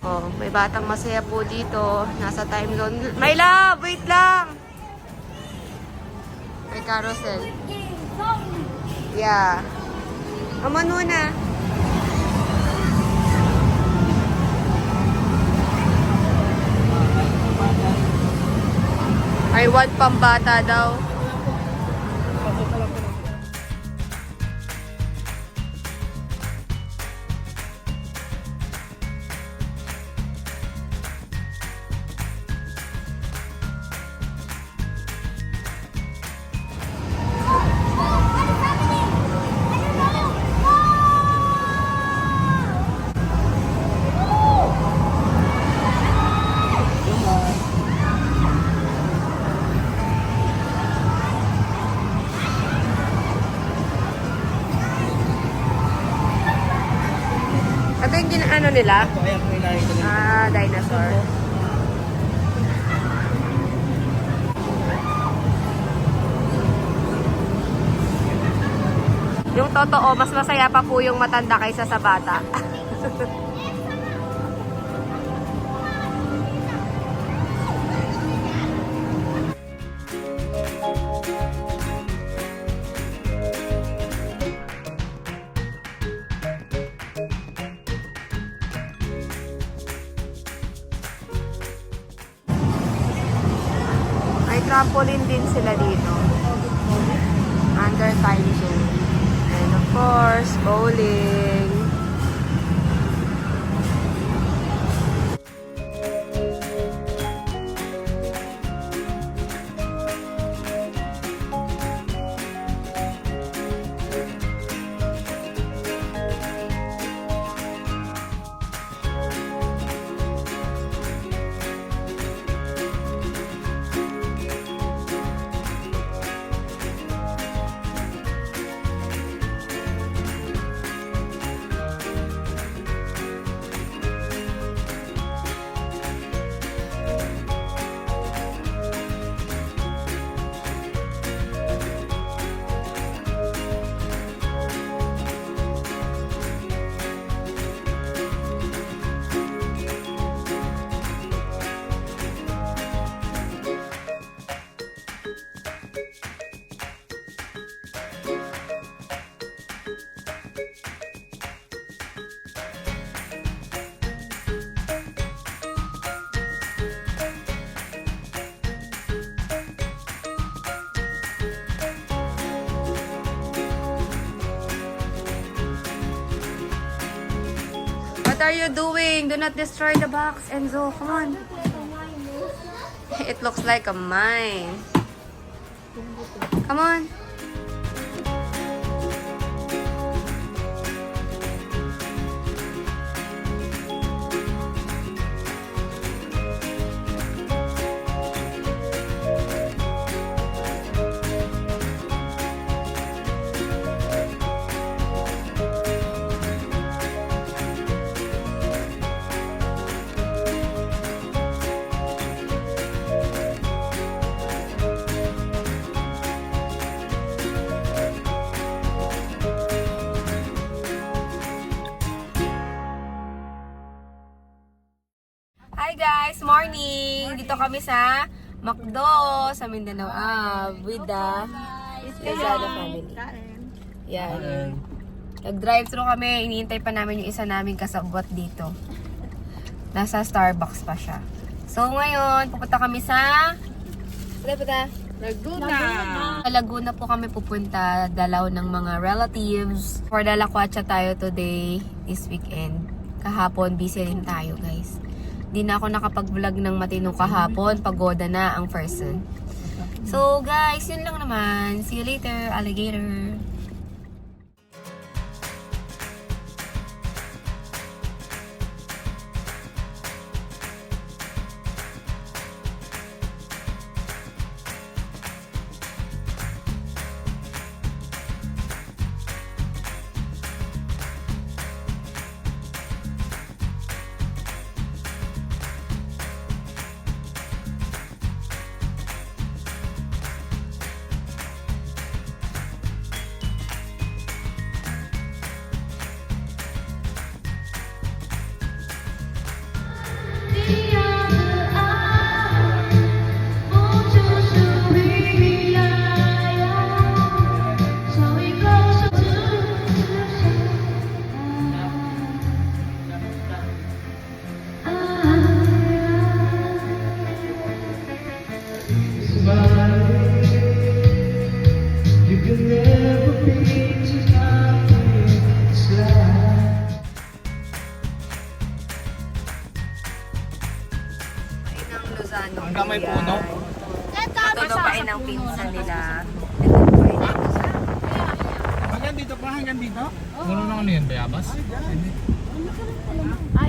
Oh, may batang masaya po dito. Nasa time zone. My love, wait lang! May carousel. Yeah. Come on muna. I want pambata daw. Ito yung ano nila? Ah, dinosaur. Yung totoo, mas masaya pa po yung matanda kaysa sa bata. May trampoline din sila dito. Under time zone. And of course, bowling. What are you doing? Do not destroy the box, Enzo. Come on. It looks like a mine. Come on. Hi guys! Morning! Dito kami sa McDo sa Mindanao with the Lazada family. Yan. Nag-drive-thru kami. Iniintay pa namin yung isa naming kasabot dito. Nasa Starbucks pa siya. So ngayon, pupunta kami sa... Laguna. Sa Laguna po kami pupunta. Dalaw ng mga relatives. For Dalacuacha tayo today, this weekend. Kahapon, busy rin tayo guys. Hindi na ako nakapag-vlog ng matino kahapon. Pagoda na ang person. So guys, yun lang naman. See you later, alligator. may puno. Ito lupain ng pinsan nila. Hanggang dito pa, hanggang dito? Puno ng ano yun, bayabas?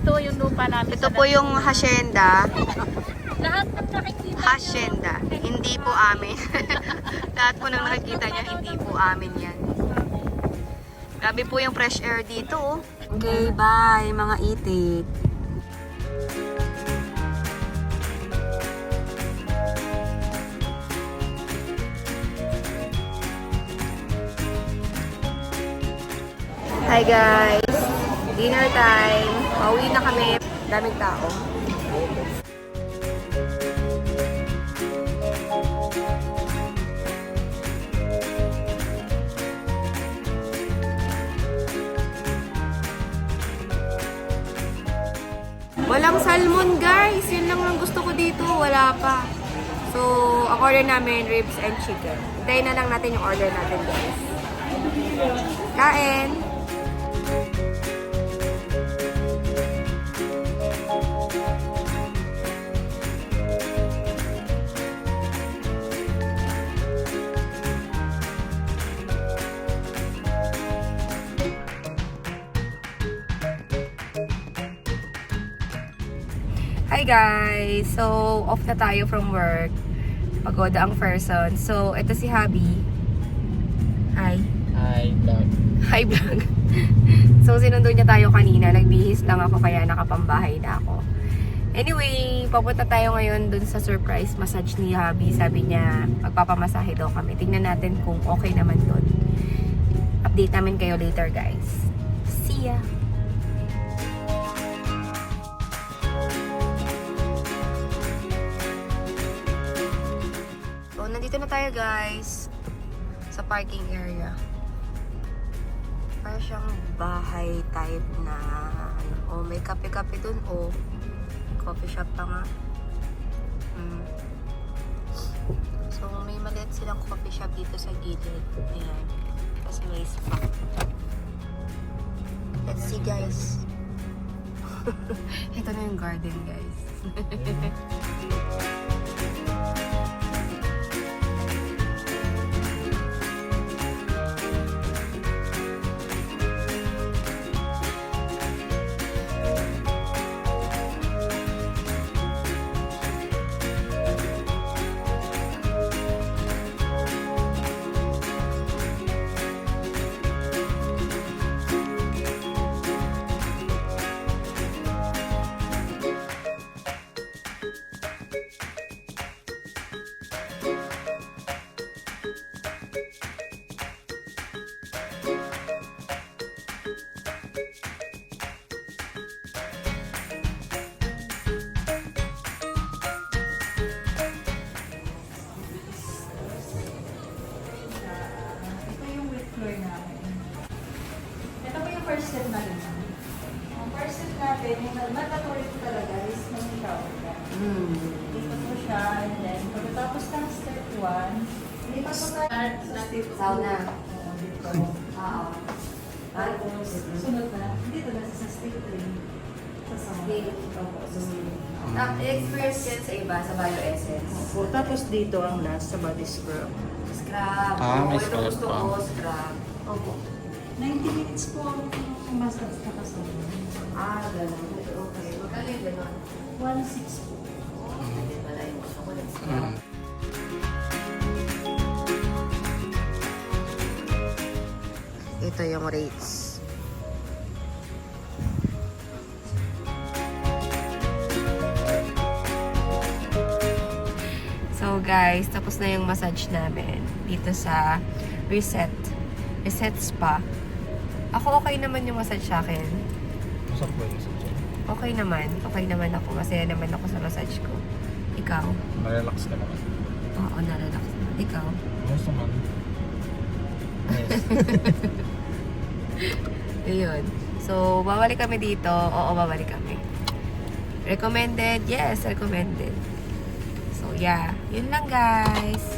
Ito yung lupa namin. Ito po yung hacienda. Lahat ng nakikita. Hacienda. Hindi po amin. Lahat po nang nakikita niya, hindi po amin yan. Grabe po yung fresh air dito. Oh. Okay, bye mga itik. Hi guys! Dinner time. Pauwi na kami. Daming tao. Walang salmon guys. Yun lang ang gusto ko dito. Wala pa. So, ang order namin, ribs and chicken. Hintayin na lang natin yung order natin guys. Kain! Hi guys! So, off na tayo from work. Pagoda ang person. So, ito si Habi. Hi. Hi, vlog. Hi vlog. So, sinundo niya tayo kanina. Nagbihis lang ako kaya nakapambahay na ako. Anyway, papunta tayo ngayon dun sa surprise massage ni Habi. Sabi niya, magpapamasahe daw kami. Tingnan natin kung okay naman dun. Update namin kayo later guys. See ya! So, nandito na tayo guys sa parking area. Para siyang bahay type na ano, may kape-kape dun coffee shop pa nga. So, may maliit silang coffee shop dito sa gilid. Ayan. Kasi may spa. Let's see guys. Ito na yung garden guys. Ito po yung first step natin. Ang first step natin, yung mandatory po talaga is mag-shower ka. Dito po siya, and then pagkatapos ng step 1, dito po tayo sa step 2. Sauna. Oo, dito. Oo. Tapos, sunod na, dito na sa step 3. Sa sauna. Opo, sa step. Experience yan sa iba, sa Bio-Essence. Opo, tapos dito ang last sa body scrub. Scrub. May Ito scrub gusto pa. ko, scrub. Opo. 90 minutes po ang massage na kasama. Ganun. Okay. Magkano yung ganun? 1.6 po. Hindi pala yung gusto ko ng scrub. Ito yung rates. So guys, tapos na yung massage namin dito sa Reset Spa. Ako okay naman yung massage sa akin. Masarap ba yung sadya? Okay naman ako. Masaya naman ako sa massage ko. Ikaw? Marelax ka naman. Oo, narelax naman. Ikaw? Gusto man. Yes. Ayun. So, babalik kami dito. Oo, babalik kami. Recommended? Yes, recommended. So, yeah. Yun lang, guys.